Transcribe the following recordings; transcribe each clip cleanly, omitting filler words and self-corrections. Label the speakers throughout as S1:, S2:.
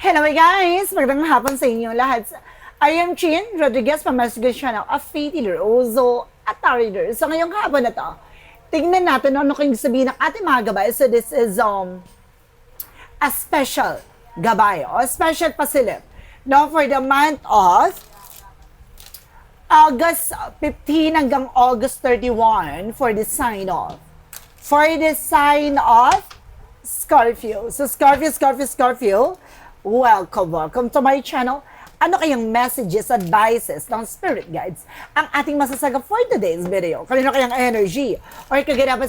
S1: Hello guys! Magandang hapon sa inyo lahat. I am Chin Rodriguez from Messages Channel of Faith Healer, Ozo at Reader. So ngayong hapon na to, tingnan natin ano kayong sabihin ng ating mga gabay. So this is a special gabay o special pasilip. Now for the month of August 15 hanggang August 31 for the sign off. For the sign of Scorpio. So Scorpio, welcome to my channel. Ano kayang messages, advices ng spirit guides ang ating masasagap for today's video? Kanino kayang energy or kaganapan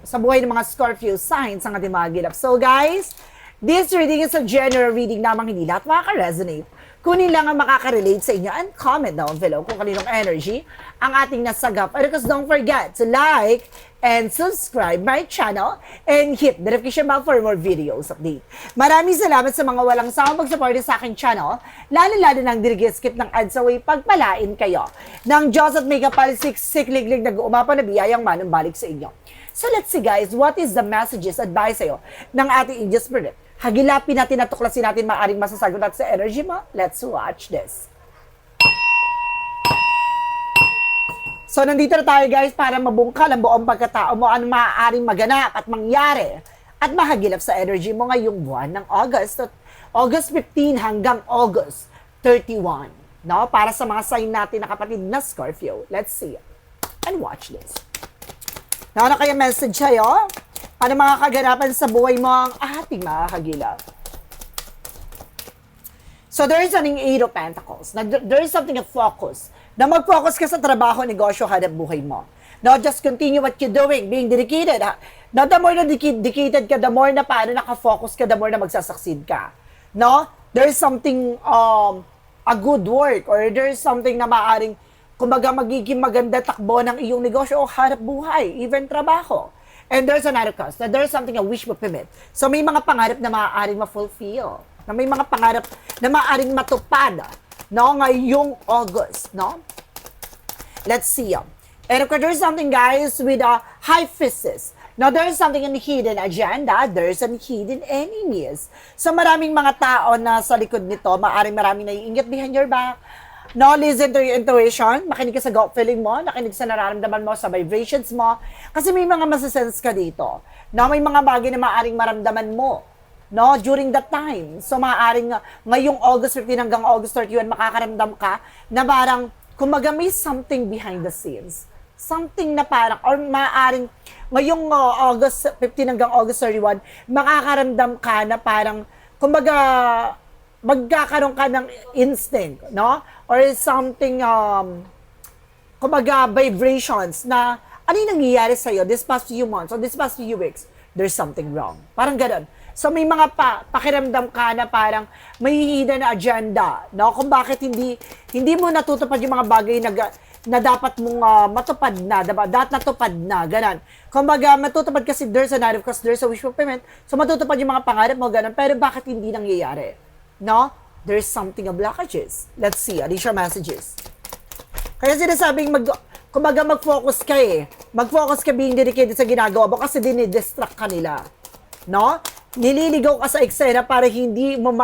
S1: sa buhay ng mga Scorpio signs ang ating mga gilap? So guys, this reading is a general reading namang hindi lahat makaka-resonate. Kunin lang ang makaka-relate sa inyo and comment down below kung kaninong energy ang ating nasagap. And because don't forget to like and subscribe my channel and hit the notification bell for more videos update. Maraming salamat sa mga walang sawang pag-support sa aking channel, lalo-lalo nang skip ng ads away pagpalain kayo ng Diyos at may kapalisik sikliglig nag-uumapa na biyayang manumbalik sa inyo. So let's see guys, what is the messages, advice sa'yo ng ating Angel Spirit? Hagilapin natin at tuklasin natin maaring masasagot natin sa energy mo. Let's watch this. So, nandito na tayo guys para mabungkal ang buong pagkatao mo, ano maaaring maganap at mangyari at mahagilap sa energy mo ngayong buwan ng August 15 hanggang August 31. No? Para sa mga sign natin na kapatid na Scorpio. Let's see and watch this. Ano kaya message sa'yo? Ano mga kaganapan sa buhay mo ang ating makakagilap? So there is an Eight of Pentacles. There is something of focus. Na mag-focus ka sa trabaho, negosyo, hanap buhay mo. Not just continue what you're doing, being dedicated. Not the more na dedicated ka, the more na paano nakafocus ka, the more na magsasucceed ka. No? There is something, a good work, or there is something na maaring, kumbaga magiging maganda takbo ng iyong negosyo o hanap buhay, even trabaho. And there's another cause, that there's something a wish fulfillment. So may mga pangarap na maaaring ma-fulfill, na may mga pangarap na maaaring matupad, no, ngayong August, no? Let's see. And of course, there's something, guys, with a high physis. Now, there's something in hidden agenda, there's some hidden enemies. So maraming mga tao na sa likod nito, maraming naiingat behind your back. No, listen to your intuition, makinig ka sa gut feeling mo, nakinig sa nararamdaman mo, sa vibrations mo, kasi may mga masasense ka dito. No, may mga bagay na maaaring maramdaman mo, no, during that time. So, maaaring ngayong August 15 hanggang August 31, makakaramdam ka na parang, kumaga may something behind the scenes. Something na parang, or maaaring ngayong August 15 hanggang August 31, makakaramdam ka na parang, kumbaga, magkakaroon ka ng instinct, no? Or something, kumbaga, vibrations na ano yung nangyayari sa'yo this past few months or this past few weeks, there's something wrong. Parang ganun. So, may mga pakiramdam ka na parang may hidden na agenda, no? Kung bakit hindi mo natutupad yung mga bagay na dapat mong matupad na, dapat natupad na, ganun. Kumbaga, matutupad kasi there's a narrative because there's a wish fulfillment. So, matutupad yung mga pangarap mo, ganun. Pero bakit hindi nangyayari? No? There's something of blockages. Let's see. Ano yung messages? Kaya sinasabing, kumbaga mag-focus ka eh. Mag-focus ka being dedicated sa ginagawa mo kasi dinidistract ka nila. No? Nililigaw ka sa eksena para hindi mo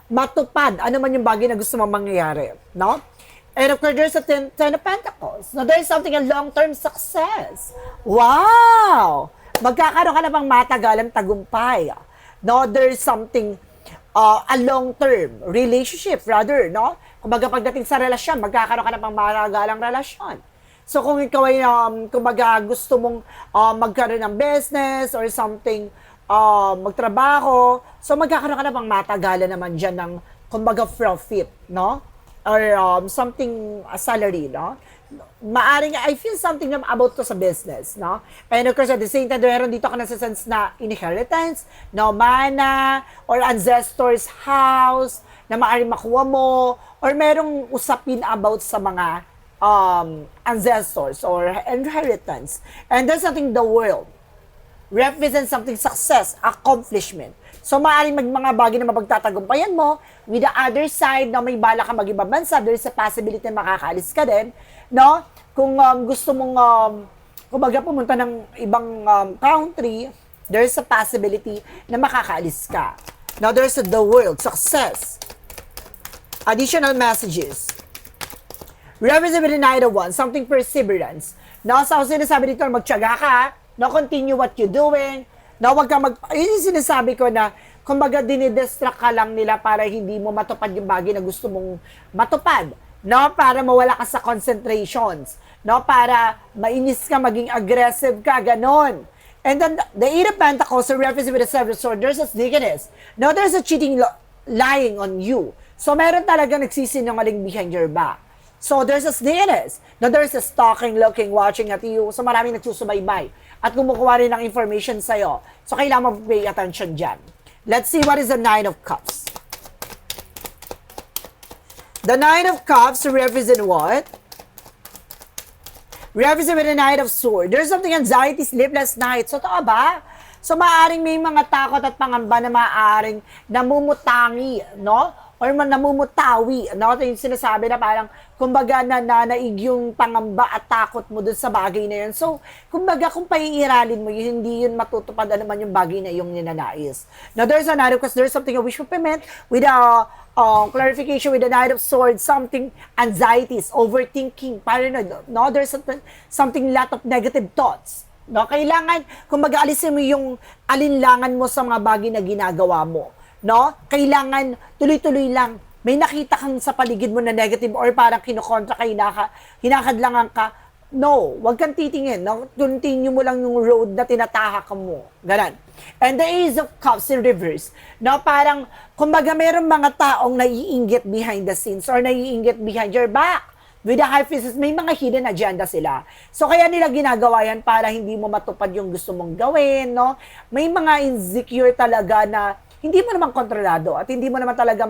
S1: matupad ano man yung bagay na gusto mo mangyayari. No? And of course, there's a Ten of Pentacles. Now, there's something a long-term success. Wow! Magkakaroon ka na bang matagalang tagumpay. No? There's something a long-term relationship, rather, no? Kumbaga, pagdating sa relasyon, magkakaroon ka na pang maragalang relasyon. So, kung ikaw ay, kumbaga, gusto mong magkaroon ng business or something, magtrabaho, so magkakaroon ka na pang matagalan naman dyan ng, kumbaga, profit, no? Or something, a salary, no? Maaring, I feel something about to sa business, no? And of course, at the same time, meron dito ka nasa-sense na inheritance, no, mana, or ancestors' house, na maaring makuha mo, or merong usapin about sa mga ancestors or inheritance. And there's something the world represents something success, accomplishment. So, maaaring mga bagay na mapagtatagumpayan mo, with the other side, na may bala ka mag-ibang bansa, there's a possibility na makakaalis ka din, no? Kung gusto mong, kumbaga pumunta ng ibang country, there's a possibility na makakaalis ka. Now, there's the world, success. Additional messages. Represent with the Knight of Wands, something perseverance. No, so sinasabi dito, magtiyaga ka, no, continue what you're doing, no, wag ka yun yung sinasabi ko na, kumbaga dinidistract ka lang nila para hindi mo matupad yung bagay na gusto mong matupad, no, para mawala ka sa concentrations, no, para mainis ka, maging aggressive ka, ganon. And then, the Eight of Pentacles, so represent with the Seven of Swords, there's a sneakiness. No, there's a cheating, lying on you. So, meron talaga nagsisinungaling behind your back. So, there's a sneakiness. No, there's a stalking, looking, watching at you. So, maraming nagsusubaybay. At kumukuha rin ng information sa'yo. So, kailangan mo pay attention dyan. Let's see what is the Nine of Cups. The Nine of Cups represent what? Represent with the Knight of Swords. There's something anxiety, sleepless nights. So, totoo ba? So, maaaring may mga takot at pangamba na maaaring namumutangi, no? Or namumutawi, no? Ito yung sinasabi na parang, kumbaga, naig yung pangamba at takot mo dun sa bagay na yun. So, kumbaga, kung paiiralin mo, yun, hindi yun matutupad naman yung bagay na yung ninanais. Now, there's another, because there's something a wish fulfillment with a clarification with the Knight of Swords, something anxieties, overthinking, paranoid, no? There's something lot of negative thoughts. No? Kailangan, kumbaga, alisin mo yung alinlangan mo sa mga bagay na ginagawa mo. No? Kailangan tuloy-tuloy lang. May nakita kang sa paligid mo na negative or parang kinokontra ka, hinakadlangan ka. No, wag kang titingin. No? Continue mo lang yung road na tinatahak mo. Ganon. And the Ace of Cups in reverse. No, parang, kumbaga, mayroong mga taong naiinggit behind the scenes or naiinggit behind your back. With the High Priestess, may mga hidden agenda sila. So, kaya nila ginagawa yan para hindi mo matupad yung gusto mong gawin, no? May mga insecure talaga na hindi mo naman kontrolado at hindi mo naman talaga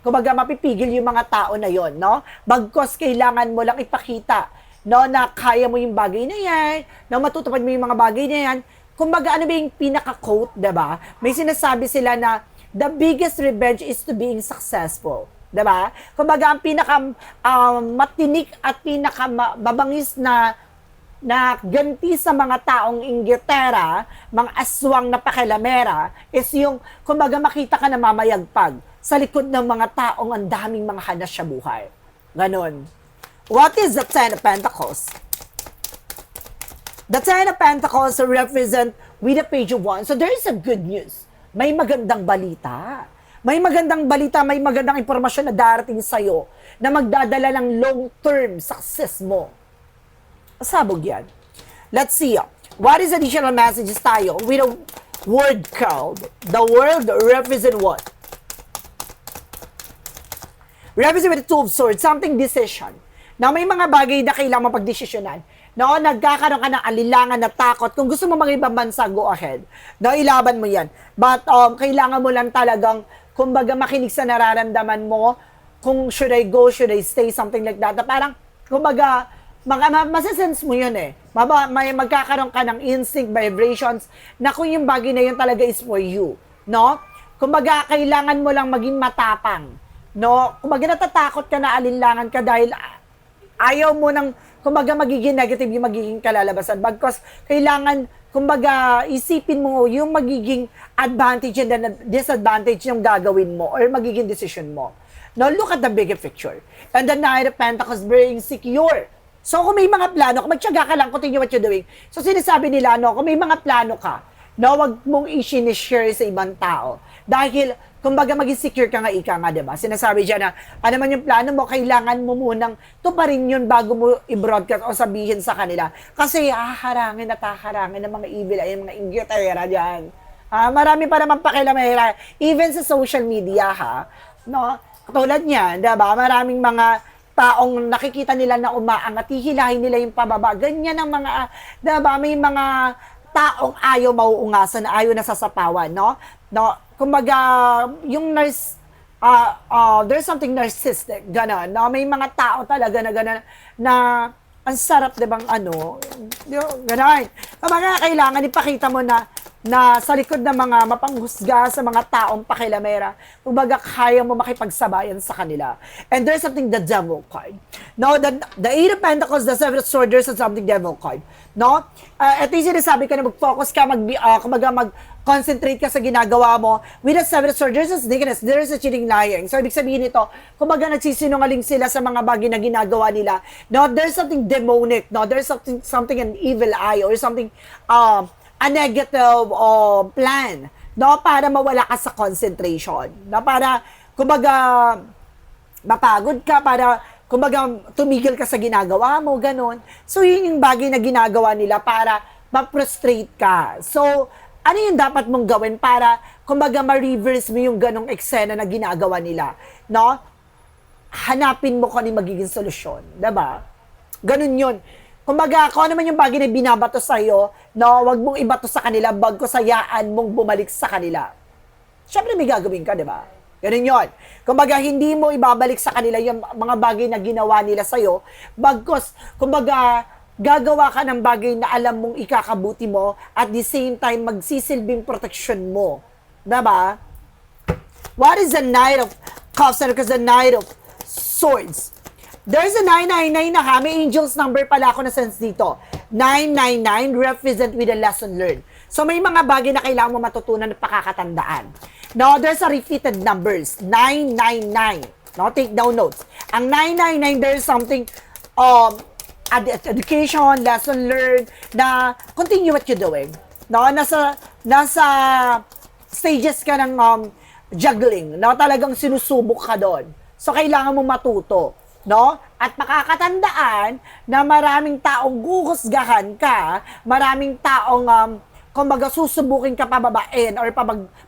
S1: kumbaga mapipigil yung mga tao na yon, no? Bagkos kailangan mo lang ipakita, no, na kaya mo yung bagay na yan, na matutupad mo yung mga bagay na yan. Kumbaga, ano ba yung pinaka-quote, diba? May sinasabi sila na, the biggest revenge is to being successful. Diba? Kumbaga, ang pinaka-matinik at pinaka-babangis na ganti sa mga taong inggitera, mga aswang na pakilamera, is yung, kumbaga, makita ka na mamayagpag sa likod ng mga taong ang daming mga hanas sa buhay. Ganon. What is the Ten of Pentacles? The Ten of Pentacles represent with the Page of Wands. So there is a good news. May magandang balita. May magandang balita, may magandang impormasyon na darating sa'yo na magdadala ng long-term success mo. Sabog yan. Let's see. What is additional messages tayo with a word called? The world represent what? Represent with the Two of Swords, something decision. Na may mga bagay na kailangan mapagdesisyonan. No, nagkakaroon ka ng alilangan na takot. Kung gusto mo mag-ibang bansa, go ahead. No, ilaban mo yan. But kailangan mo lang talagang, kumbaga, makinig sa nararamdaman mo. Kung should I go, should I stay, something like that. Na parang, kumbaga, masisense mo yun eh. May magkakaroon ka ng instinct, vibrations, na kung yung bagay na yun talaga is for you. No? Kumbaga, kailangan mo lang maging matapang. No? Kumbaga, natatakot ka na alinlangan ka dahil ayaw mo ng, kumbaga, magiging negative yung magiging kalalabasan. Because kailangan, kumbaga, isipin mo yung magiging advantage and disadvantage yung gagawin mo or magiging decision mo. Now, look at the bigger picture. And the Knight of Pentacles being secure. So, kung may mga plano, kung magtiyaga ka lang, continue what you're doing. So, sinasabi nila, no, kung may mga plano ka, no, wag mong i-share sa ibang tao. Dahil, kumbaga, maging secure ka nga, ika nga, diba? Sinasabi dyan na, ano man yung plano mo, kailangan mo munang tuparin yun bago mo i-broadcast o sabihin sa kanila. Kasi, haharangin at haharangin ng mga evil, ay mga inggitera dyan. Marami pa naman pakilamera. Even sa social media, ha? No? Katulad niyan, diba? Maraming mga taong nakikita nila na umaangat, hihilahin nila yung pababa. Ganyan ang mga, diba? May mga taong ayaw mauungasan, ayaw nasasapawan, no? No? Kumbaga, yung there's something narcissistic, gano'n, no? May mga tao talaga na gano'n, na ang sarap, di bang, gano'n. Kumbaga, kailangan ipakita mo na na sa likod ng mga mapanghusga sa mga taong pakilamera, kumbaga kaya mo makipagsabayan sa kanila. And there's something, the devil card. No, the Eight of Pentacles, the Seven of Swords, there's something devil card. No? Ito yung sinasabi ko na mag-focus ka, mag-concentrate ka sa ginagawa mo. With the Seven of Swords, there's a sneakiness, there's a cheating, lying. So, ibig sabihin nito, kumbaga nagsisinungaling sila sa mga bagay na ginagawa nila. No, there's something demonic, no? There's something an evil eye or something, a negative plan, no? Para mawala ka sa concentration. No? Para, kumbaga, mapagod ka, para kumbaga, tumigil ka sa ginagawa mo, ganun. So, yun yung bagay na ginagawa nila para ma-frustrate ka. So, ano yung dapat mong gawin para, kumbaga, ma-reverse mo yung ganong eksena na ginagawa nila, no? Hanapin mo kung ano yung magiging solusyon, diba? Ganun yun. Kumbaga, kung ano man yung bagay na binabato sa'yo, no, wag mong ibato sa kanila, bagkus hayaan mong bumalik sa kanila. Siyempre, may gagawin ka, diba? Ganun yun. Kumbaga, hindi mo ibabalik sa kanila yung mga bagay na ginawa nila sa'yo. Bagkus, kumbaga, gagawa ka ng bagay na alam mong ikakabuti mo at the same time, magsisilbing protection mo. Diba? What is the Knight of Cups? Because the Knight of Swords. There's a 999 na ha. May angel's number pala ako na sense dito. 999 represent with a lesson learned. So, may mga bagay na kailangan mo matutunan at pakakatandaan. Now, there's a repeated numbers. 999. No, take down notes. Ang 999, there's something, education, lesson learned, na continue what you're doing. No, nasa stages ka ng juggling. No, talagang sinusubok ka doon. So, kailangan mo matuto. No? At makakatandaan na maraming taong guhusgahan ka, maraming taong kumbaga susubukin ka pababain or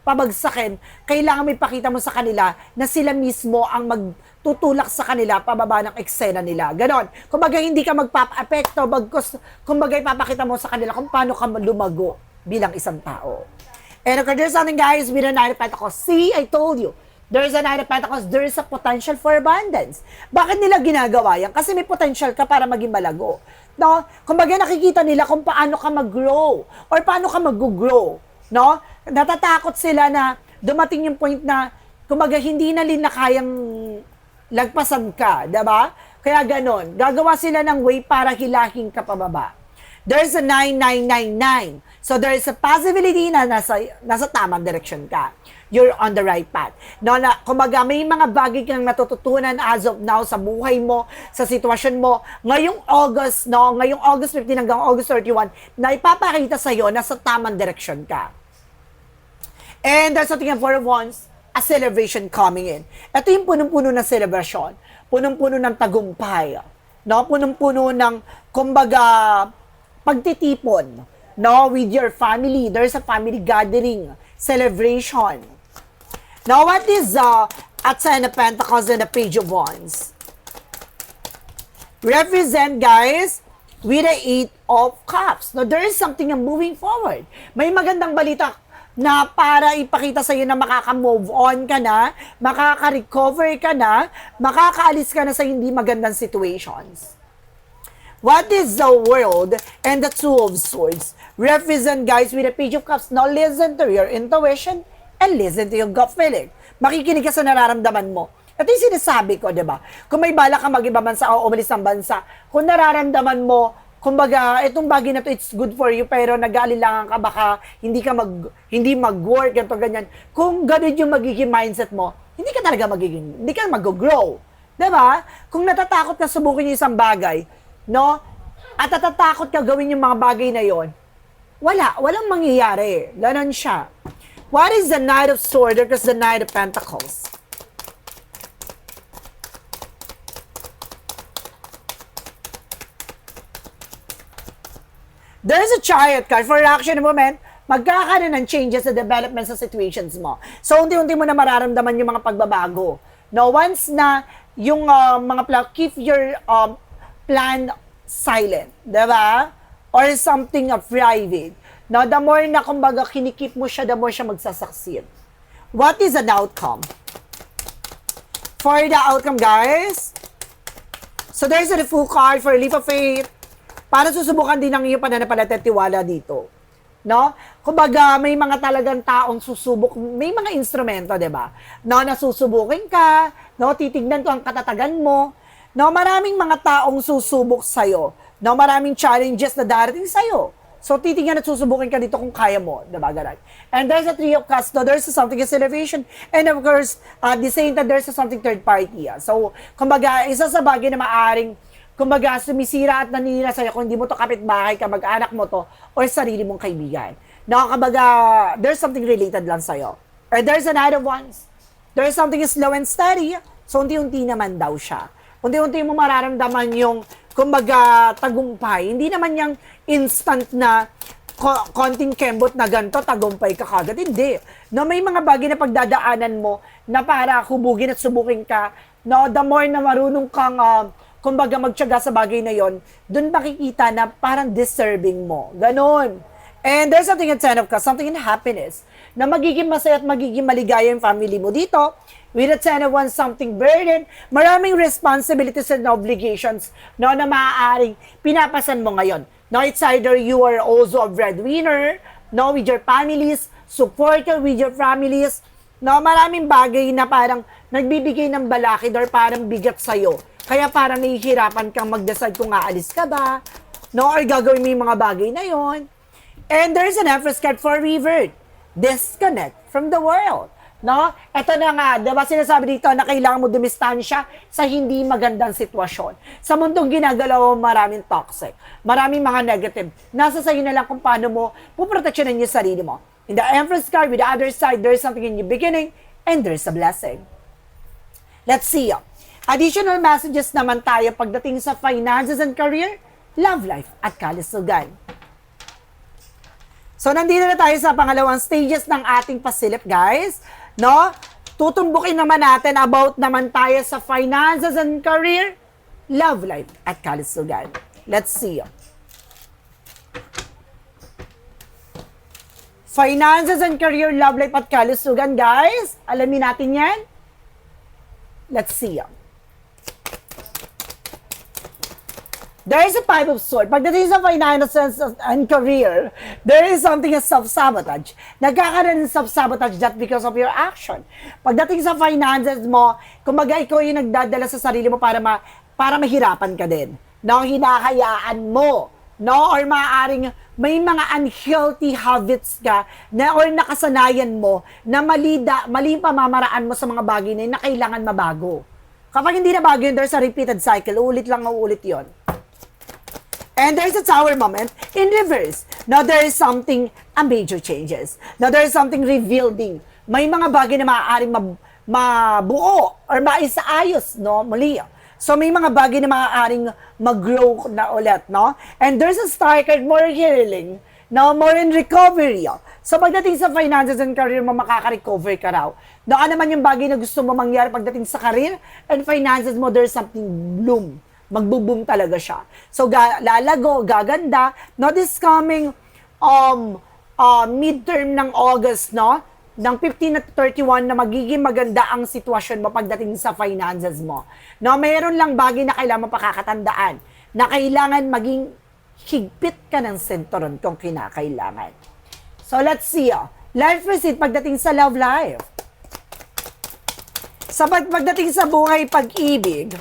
S1: pabagsakin, kailangan may pakita mo sa kanila na sila mismo ang magtutulak sa kanila pababa ng eksena nila. Ganon. Kumbaga hindi ka magpapa-apekto, kumbaga ipapakita mo sa kanila kung paano ka lumago bilang isang tao. And okay, there's something guys, with the Nine of Pentacles. See, I told you. There's a Nine of Pentacles, there is a potential for abundance. Bakit nila ginagawa yan? Kasi may potential ka para maging malago. No? Kumbaga nakikita nila kung paano ka mag-grow or paano ka mag-grow. No? Natatakot sila na dumating yung point na kumbaga hindi na nila kayang lagpasan ka. Diba? Kaya ganon. Gagawa sila ng way para hilahin ka pababa. There's a 9999. So there is a possibility na nasa tamang direction ka. You're on the right path. No, na, kumbaga, may mga bagay kang natututunan as of now sa buhay mo, sa sitwasyon mo. Ngayong August 15 hanggang August 31, na ipapakita sa'yo na sa tamang direction ka. And there's something in Four of Wands, a celebration coming in. Ito yung punong-puno ng celebration. Punong-puno ng tagumpay. No? Punong-puno ng, kumbaga, pagtitipon. No? With your family. There's a family gathering. Celebration. Now, what is at Ten of Pentacles and the Page of Wands? Represent, guys, with the Eight of Cups. Now, there is something na moving forward. May magandang balita na para ipakita sa iyo na makaka-move on ka na, makaka-recover ka na, makakaalis ka na sa hindi magandang situations. What is the World and the Two of Swords? Represent, guys, with the Page of Cups. Now, listen to your intuition and listen to your gut feeling. Makikinig ka sa nararamdaman mo. Ito yung sinasabi ko, di ba? Kung may bala ka mag-iba bansa o umalis ng bansa, kung nararamdaman mo, kumbaga, itong bagay na to, it's good for you, pero nag-aalilangan ka, baka hindi mag-work, ganito, ganyan. Kung ganun yung magiging mindset mo, hindi ka mag-grow. Di ba? Kung natatakot ka subukin yung isang bagay, no? At natatakot ka gawin yung mga bagay na yon, walang mangyayari. Ganon siya. What is the Knight of Swords? Because the Knight of Pentacles. There is a Chariot card. For action in a moment, magkakaroon ng changes sa development sa situations mo. So, unti-unti mo na mararamdaman yung mga pagbabago. No, once na yung mga keep your plan silent. Diba? Or something private. Now, the more na kumbaga kinikip mo siya, the more siya magsasucceed. What is an outcome? For the outcome, guys, so there's a full card for a leap of faith. Para susubukan din ang iyong pananampalataya at tiwala dito. no? Kumbaga, may mga talagang taong susubok, may mga instrumento, 'di ba? No, nasusubukin ka, no, titignan ko ang katatagan mo. No, maraming mga taong susubok sa'yo. No, maraming challenges na darating sa'yo. So, titingnan at susubukin ka dito kung kaya mo. Diba, ganun? And there's a Three of Cups. No, there's something as elevation. And of course, at the same time, there's something third party. So, kumbaga, isa sa bagay na maaring, kumbaga, sumisira at naninira sa'yo kung hindi mo to kapitbahay, kamag-anak mo to, or sarili mong kaibigan. No, kumbaga, there's something related lang sa'yo. Or there's another ones. There's something slow and steady. So, unti-unti naman daw siya. Unti-unti mo mararamdaman yung, kumbaga, tagumpay. Hindi naman yung instant na konting kembot na ganito, tagumpay ka kagad. Hindi. No, may mga bagay na pagdadaanan mo na para hubugin at subukin ka. No, the more na marunong kang, kumbaga, magtiyaga sa bagay na yon, dun makikita na parang deserving mo. Ganon. And there's something in Ten of Cups, something in happiness, na magiging masaya at magiging maligaya yung family mo dito. With a Ten of Wands, something burden, maraming responsibilities and obligations, no, na maaaring pinapasan mo ngayon. No, it's either you are also a breadwinner, no, with your families, supporter with your families, no, maraming bagay na parang nagbibigay ng balakid or parang bigat sa'yo. Kaya parang nahihirapan kang mag-decide kung aalis ka ba, no, or gagawin mo yung mga bagay na yon. And there's an Empress card for revert. Disconnect from the world. No? Ito na nga, diba sinasabi dito na kailangan mo dumistansya sa hindi magandang sitwasyon. Sa mundong ginagalaw, maraming toxic, maraming mga negative. Nasa sa'yo na lang kung paano mo puproteksyonan yung sarili mo. In the Empress card, with the other side, there's something in your beginning, and there's a blessing. Let's see. Additional messages naman tayo pagdating sa finances and career, love life, at kalusugan. So, nandito na tayo sa pangalawang stages ng ating pasilip, guys. No? Tutumbukin naman natin about naman tayo sa finances and career, love life, at kalusugan. Let's see. Finances and career, love life, at kalusugan, guys. Alamin natin yan. Let's see. There is a Five of Swords. Pagdating sa finances and career, there is something as self-sabotage. Nagkakaroon ng self-sabotage that because of your action. Pagdating sa finances mo, kumbaga ikaw yung nagdadala sa sarili mo para mahirapan ka din. No, hinahayaan mo. No, or maaaring may mga unhealthy habits ka na or nakasanayan mo na mali pamamaraan mo sa mga bagay na kailangan mabago. Kapag hindi na bago yun, there's a repeated cycle. Uulit lang uulit yon. And there's a Tower moment in reverse. Now, there is something, a major changes. Now, there is something rebuilding. May mga bagay na maaaring mabuo or maisaayos, no? Muli. So, may mga bagay na maaaring mag-grow na ulit, no? And there's a Star card, more healing. Now, more in recovery. So, pagdating sa finances and career mo, makaka-recover ka raw. No, ano naman yung bagay na gusto mo mangyari pagdating sa career and finances mo, there's something bloom. Magbo-boom talaga siya. So, lalago, gaganda. No, this coming midterm ng August, no? Ng 15 at 31 na magiging maganda ang sitwasyon mo pagdating sa finances mo. No, mayroon lang bagay na kailangan pakakatandaan na kailangan maging higpit ka ng sentoron kung kinakailangan. So, let's see. Life receipt pagdating sa love life. Sa pagdating sa buhay pag-ibig,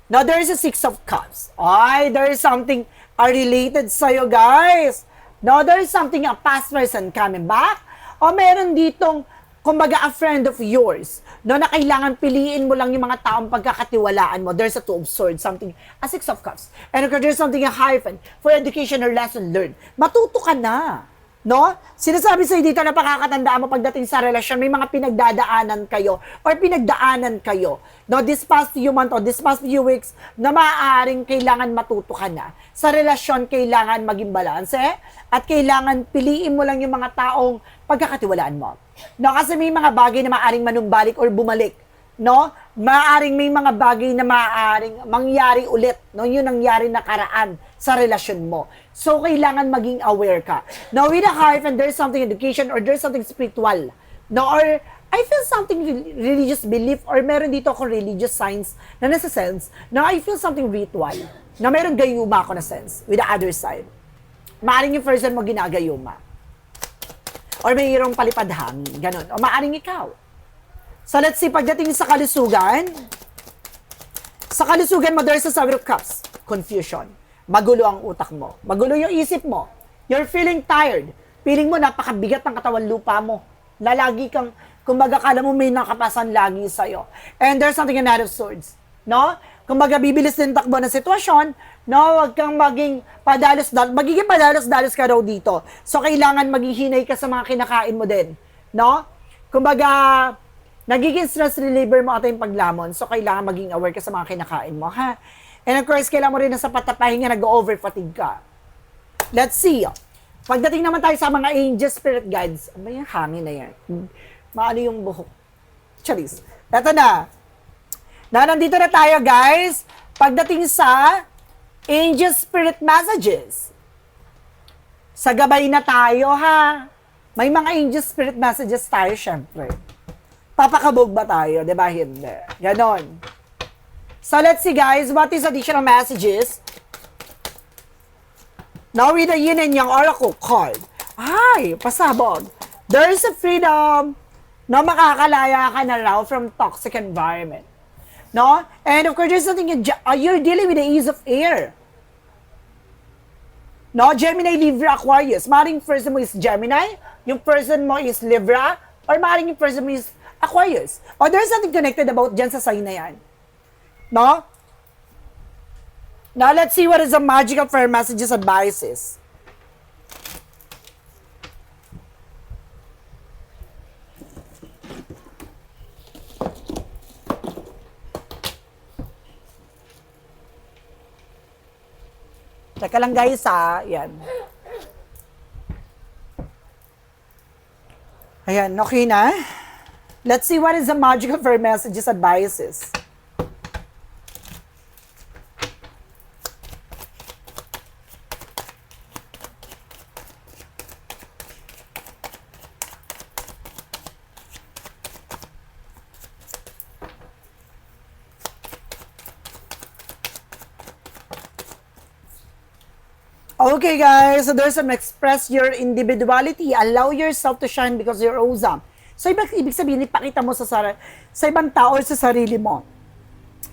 S1: now, there is a Six of Cups. Ay, there is something related sa'yo, guys. No, there is something, a past person coming back. O meron ditong, kumbaga, a friend of yours. No, na kailangan piliin mo lang yung mga taong pagkakatiwalaan mo. There's a Two of Swords, something, a Six of Cups. And there's something, a hyphen, for education or lesson learned. Matuto ka na. No? Sinasabi sa'yo dito na pakakatandaan mo pagdating sa relasyon, may mga pinagdadaanan kayo or pinagdaanan kayo. No, this past few months or this past few weeks na maaaring kailangan matuto ka na. Sa relasyon, kailangan maging balanse at kailangan piliin mo lang yung mga taong pagkakatiwalaan mo. No, kasi may mga bagay na maaaring manumbalik or bumalik. No? Maaaring may mga bagay na maaaring mangyari ulit. No? Yun nangyari nakaraan sa relasyon mo. So, kailangan maging aware ka. Now, with a hyphen, there's something education or there's something spiritual. No? Or, I feel something religious belief or meron dito ako religious signs na nasa sense na I feel something ritual. Na meron gayuma ako na sense with the other side. Maaring yung person mo ginagayuma. Or mayroong palipad hangin, ganun. O maaring ikaw. So let's see, pagdating sa kalusugan mo, there's a Seven of Cups. Confusion. Magulo ang utak mo. Magulo yung isip mo. You're feeling tired. Feeling mo napakabigat ng katawan lupa mo. Lalagi kang, kumbaga kala mo may nakapasan lagi sa'yo. And there's something in Knight of Swords. No? Kumbaga bibilis din takbo ng sitwasyon, no? Huwag kang magiging padalos-dalos ka raw dito. So, kailangan maghihinay ka sa mga kinakain mo din, no? Kumbaga, nagiging stress reliever mo ata yung paglamon. So, kailangan maging aware ka sa mga kinakain mo, ha? And of course, kailangan mo rin ng sapat na pahinga, nag-over-fatigue ka. Let's see. Pagdating naman tayo sa mga angel spirit guides, ano yung hangin na yan? Maano yung buhok? Charis. Eto na. Nandito na tayo, guys. Pagdating sa angel spirit messages. Sa gabay na tayo, ha? May mga angel spirit messages tayo, syempre. Papakabog ba tayo? Diba? Hindi. Ganon. So, let's see, guys. What is additional messages? Now, with the Yin and Yang Oracle card. Ay, pasabog. There is a freedom na makakalaya ka na raw from toxic environment. No? And of course, there's something you're dealing with the ease of air. No? Gemini, Libra, Aquarius. Maring person mo is Gemini, yung person mo is Libra, or maring yung person mo is Aquarius. Or there's something connected about dyan sa sign na yan. No? Now, let's see what is the magical prayer messages advices. Teka lang guys ha. Yan. Ayan, okay na. Let's see what is the magical prayer messages advices. Okay guys, so there's some express your individuality. Allow yourself to shine because you're awesome. So ibig sabihin, ipakita mo sa ibang tao or sa sarili mo.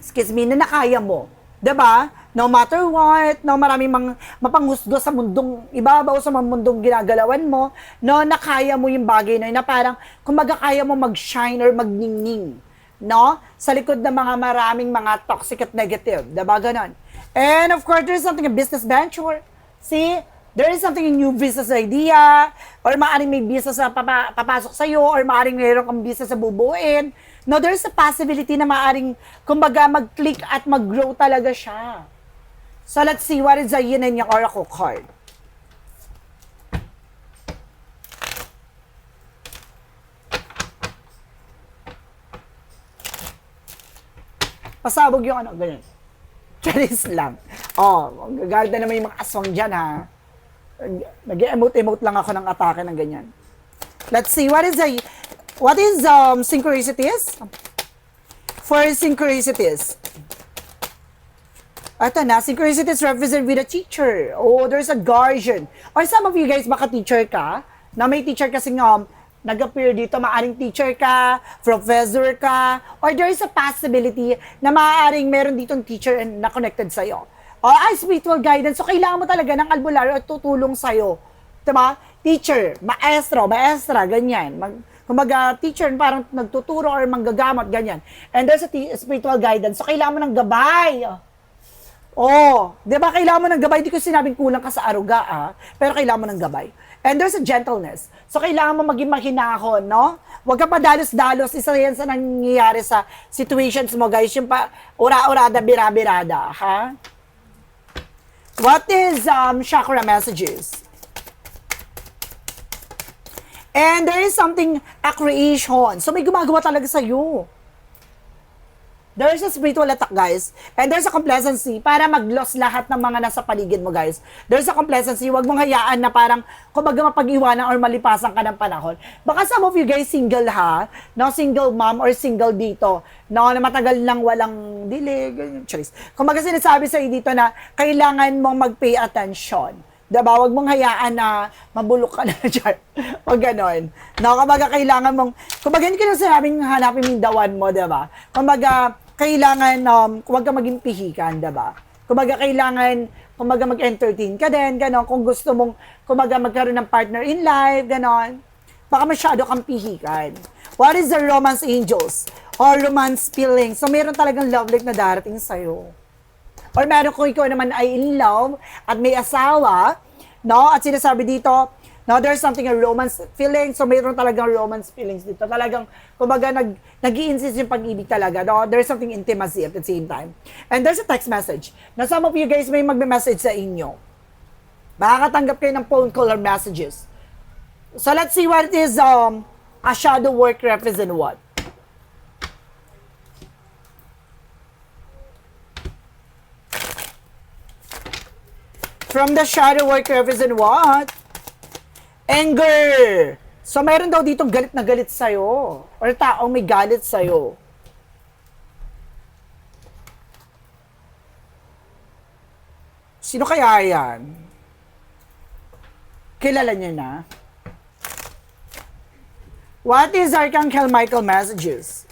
S1: Excuse me, na nakaya mo. 'Di ba? No matter what, no maraming mapanghusgo sa mundong ibabaw sa mundong ginagalawan mo, no nakaya mo yung bagay na parang kumbaga kaya mo mag-shine or magningning, no? Sa likod ng mga maraming mga toxic at negative, 'di ba ganon? And of course, there's something a business venture. See, there is something in new business idea, or maaaring may business na papasok sa'yo, or maaaring mayroon kang business na bubuin. No, there's a possibility na maaaring, kumbaga, mag-click at mag-grow talaga siya. So, let's see what is the Yin and Yang Oracle card. Pasabog yung ano, ganyan. Charis lang. Oh, gagawin na naman yung mga aswang dyan, ha? Nag-emote lang ako ng atake ng ganyan. Let's see, what is synchronicities? For synchronicities. Ito na, synchronicities represent with a teacher. Oh, there's a guardian. Or some of you guys, baka teacher ka, na may teacher kasi nag-appear dito, maaaring teacher ka, professor ka, or there is a possibility na maaaring meron ditong teacher na connected sa'yo. O spiritual guidance, so kailangan mo talaga ng albularyo at tutulong sa'yo. Diba? Teacher, maestra, ganyan. Kumbaga, teacher, parang nagtuturo or manggagamot, ganyan. And there's a spiritual guidance, so kailangan mo ng gabay. Oh, di ba kailangan mo ng gabay? Hindi ko sinabing kulang ka sa aruga, pero kailangan mo ng gabay. And there's a gentleness. So, kailangan mo maging mahinahon, no? Huwag ka pa dalos-dalos. Isa yan sa nangyayari sa situations mo, guys. Yung pa, ura-urada, bira-birada, ha? What is chakra messages? And there is something, a creation. So, may gumagawa talaga sa'yo. There's a spiritual attack, guys. And there's a complacency para mag-loss lahat ng mga nasa paligid mo, guys. There's a complacency. Huwag mong hayaan na parang kumbaga mapag-iwanan or malipasan ka ng panahon. Baka some of you guys single, ha? No, single mom or single dito. No, na matagal lang walang dili. Kumbaga sinasabi sa'yo dito na kailangan mong mag-pay attention. Diba? Huwag mong hayaan na mabulok ka na dyan. Huwag ganon. No, kumbaga kailangan mong, kumbaga hindi ka na sinabing hanapin mo yung the one mo, diba? Kumbaga, kailangan, huwag ka maging pihikan, diba? Kumbaga, kailangan, kumbaga mag-entertain ka din, ganon. Kung gusto mong, kumbaga magkaroon ng partner in life, ganon. Baka masyado kang pihikan. What is the romance angels? Or romance feeling? So, meron talagang love life na darating sa'yo. Or meron kung ikaw naman ay in love at may asawa, no? At sinasabi dito, no, there's something a romance feeling. So, mayroon talagang romance feelings dito. Talagang, kumbaga, nag-i-insist yung pag-ibig talaga, no? There's something intimacy at the same time. And there's a text message. Na some of you guys may magme-message sa inyo. Makakatanggap kayo ng phone call or messages. So, let's see what is a shadow work represent what. From the shadow work represent what? Anger. So, mayroon daw ditong galit na galit sa'yo. Or taong may galit sa'yo. Sino kaya yan? Kilala niya na? What is Archangel Michael messages?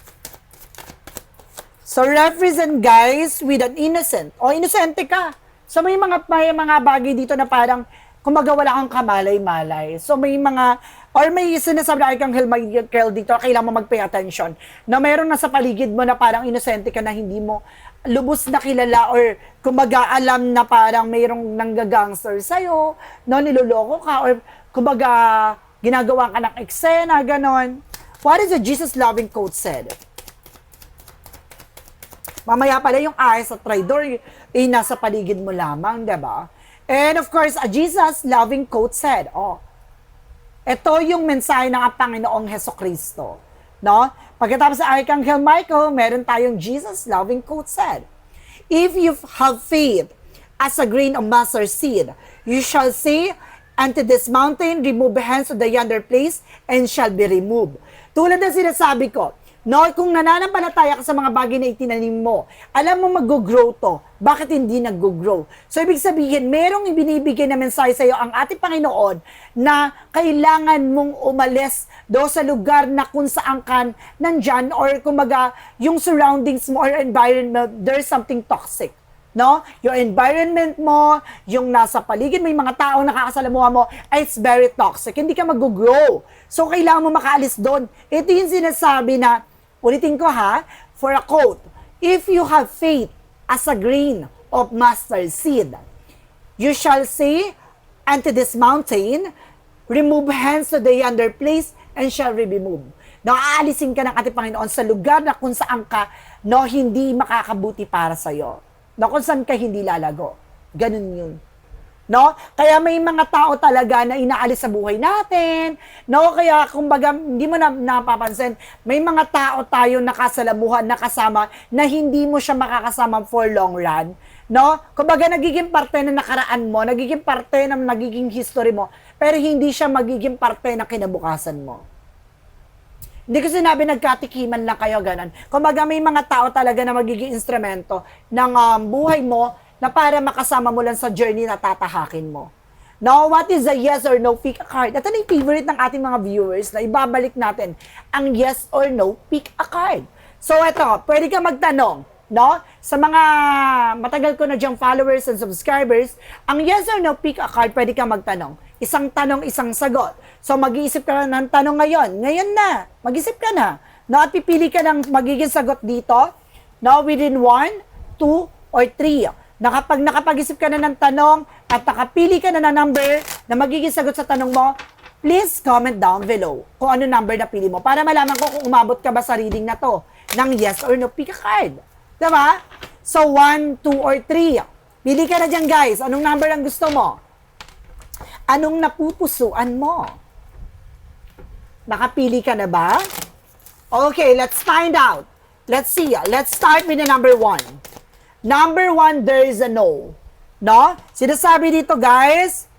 S1: So, represent guys with an innocent. O, inosente ka. So, may mga bagay dito na parang, kumbaga wala kang kamalay-malay. So, may mga, or may sinasabi na Archangel Michael dito, kailangan mo mag-pay attention, na mayroon na sa paligid mo na parang inosente ka na hindi mo lubos na kilala or kumbaga alam na parang mayroong nanggagangster sa'yo, no, niloloko ka, or kumbaga ginagawa ka ng eksena, ganon. What is the Jesus-loving quote said? Mamaya pala yung eyes at traitor, nasa paligid mo lamang, diba? And of course, a Jesus-loving quote said, ito yung mensahe ng Panginoong Hesukristo. No? Pagkatapos sa Archangel Michael, meron tayong Jesus-loving quote said, if you have faith as a grain of mustard seed, you shall say unto this mountain, remove hence to the yonder place, and shall be removed. Tulad ng sinasabi ko, no, kung nananampalataya ka sa mga bagay na itinanim mo, alam mo mag-grow to. Bakit hindi nag-grow? So, ibig sabihin, merong ibinibigay na mensahe sa iyo ang ating Panginoon na kailangan mong umalis do sa lugar na kung saan ka nandyan or kumbaga, yung surroundings mo or environment, there's something toxic. No? Yung environment mo, yung nasa paligid mo, yung mga taong nakakasalamuha mo, it's very toxic. Hindi ka mag-grow. So, kailangan mo makaalis doon. Ito yung sinasabi na, ulitin ko ha, for a quote, if you have faith as a grain of mustard seed, you shall say unto this mountain, remove hence to the yonder place, and shall be removed. No, aalisin ka ng ating Panginoon sa lugar na kung saan ka, no, hindi makakabuti para sa'yo. No, kung saan ka hindi lalago. Ganun yun. No? Kaya may mga tao talaga na inaalis sa buhay natin. No? Kaya kumbaga hindi mo na napapansin, may mga tao tayo nakasalamuhan, nakasama na hindi mo siya makakasama for long run. No? Kumbaga nagiging parte na nakaraan mo, nagiging parte ng nagiging history mo, pero hindi siya magiging parte ng kinabukasan mo. Hindi ko sinabi nagkatikiman lang kayo, ganun. Kumbaga may mga tao talaga na magiging instrumento ng buhay mo na para makasama mo lang sa journey na tatahakin mo. Now, what is a yes or no pick a card? Ito na yung favorite ng ating mga viewers na ibabalik natin ang yes or no pick a card. So, ito, pwede ka magtanong, no? Sa mga matagal ko na diyang followers and subscribers, ang yes or no pick a card, pwede ka magtanong. Isang tanong, isang sagot. So, mag-iisip ka na ng tanong ngayon. Ngayon na, mag-isip ka na. No? At pipili ka ng magiging sagot dito, no? Within 1, 2, or 3. Kapag nakapag-isip ka na ng tanong at nakapili ka na ng number na magiging sagot sa tanong mo, please comment down below kung ano number na pili mo para malaman ko kung umabot ka ba sa reading na to ng yes or no pick a card. Diba? So, 1, 2, or 3. Pili ka na dyan, guys. Anong number ang gusto mo? Anong napupusuan mo? Nakapili ka na ba? Okay, let's find out. Let's see. Let's start with the number 1. Number 1, there is a no. No? Sinasabi dito, guys,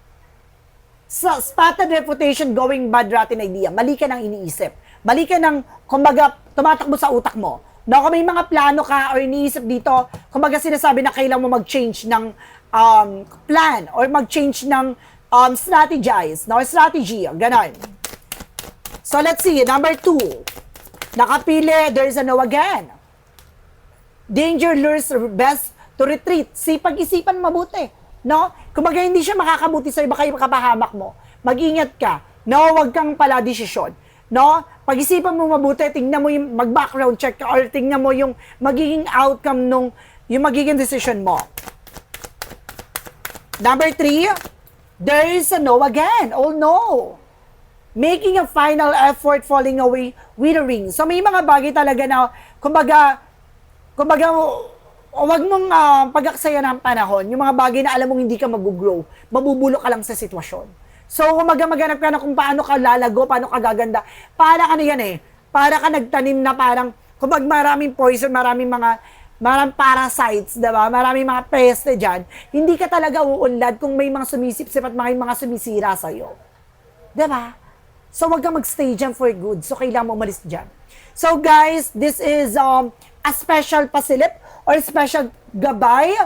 S1: sa spotted reputation going bad rotten idea. Mali ka nang iniisip. Mali ka nang, kumbaga, tumatakbo sa utak mo. No? Kung may mga plano ka or iniisip dito, kumbaga sinasabi na kailangan mo mag-change ng plan or mag-change ng strategize, no? Strategy, ganon. So, let's see. Number 2. Nakapili, there's a no again. Danger lures best to retreat. Pag-isipan mabuti. No? Kumbaga, hindi siya makakabuti sa'yo, baka kapahamak mo. Mag-ingat ka. No, wag kang pala desisyon. No? Pag-isipan mo mabuti, tingnan mo yung mag-background check ka or tingnan mo yung magiging outcome nung yung magiging decision mo. Number 3, there is a no again. Oh no. Making a final effort, falling away, withering. So may mga bagay talaga na, kumbaga, wag mong pag-aksaya ng panahon, yung mga bagay na alam mong hindi ka mag-grow, mabubulok ka lang sa sitwasyon. So, maganap ka na kung paano ka lalago, paano ka gaganda. Para ano yan para ka nagtanim na parang, kumbaga maraming poison, maraming parasites, diba? Maraming mga peste dyan. Hindi ka talaga uunlad kung may mga sumisipsip at may mga sumisira sa'yo. Diba? So, wag kang magstay dyan for good. So, kailangan mo umalis dyan. So, guys, this is a special pasilip or special gabay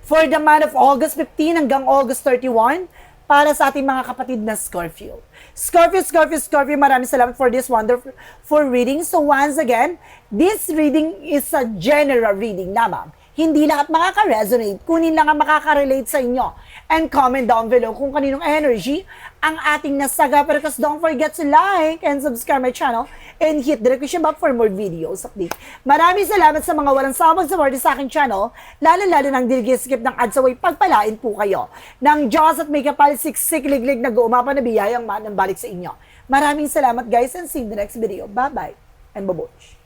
S1: for the month of August 15 hanggang August 31 para sa ating mga kapatid na Scorpio. Scorpio, maraming salamat for this wonderful reading. So once again, this reading is a general reading lamang. Hindi lahat makaka-resonate, kunin lang ang makaka-relate sa inyo. And comment down below kung kaninong energy ang ating nasaga. Pero don't forget to like and subscribe my channel and hit the notification bell for more videos update. Maraming salamat sa mga walang sawang support sa aking channel, lalo-lalo nang skip ng ads away, pagpalain po kayo ng Diyos at may kapal siksik-liglig na guumapa na biyayang manang balik sa inyo. Maraming salamat guys and see you in the next video. Bye-bye and babush.